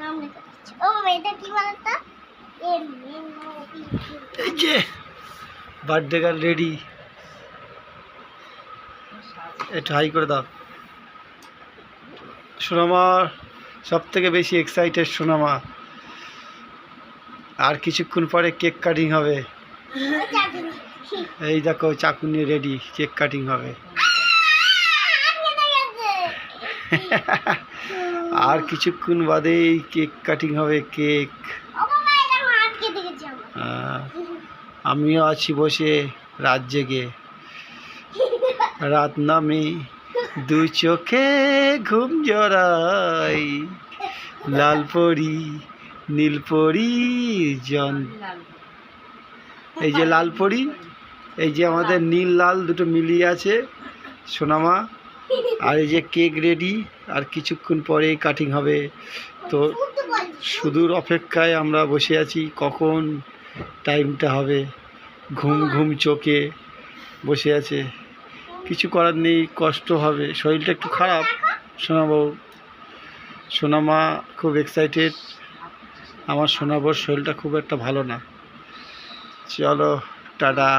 নাম লেখা দিচ্ছি। ও বাবা, এটা কি বলতো? এই যে বার্থডে গার্ল রেডি। একটু হাই করে দাও। সোনামা সব থেকে বেশি এক্সাইটেড। সোনামা আর কিছুক্ষণ পরে কেক কাটিং হবে। এই দেখো চাকু নিয়ে রেডি, কেক কাটিং হবে। আর কিছুক্ষণ বাদেই কেক কাটিং হবে। কেক আমিও আছি বসে রাত জেগে। রাত নামে দু চোখে ঘুম জড়াই, লাল পরি নীল পরি জন। এই যে লাল পরি, এই যে আমাদের নীল লাল দুটো মিলিয়ে আছে সোনামা। আর এই যে কেক রেডি, আর কিছুক্ষণ পরে কাটিং হবে। তো সুদূর অপেক্ষায় আমরা বসে আছি, কখন টাইমটা হবে। ঘুম ঘুম চোখে বসে আছে, কিছু করার নেই, কষ্ট হবে। শরীরটা একটু খারাপ সোনাবাবু। সোনামা খুব এক্সাইটেড। আমার সোনাবাবুর শরীরটা খুব একটা ভালো না। চলো টাটা।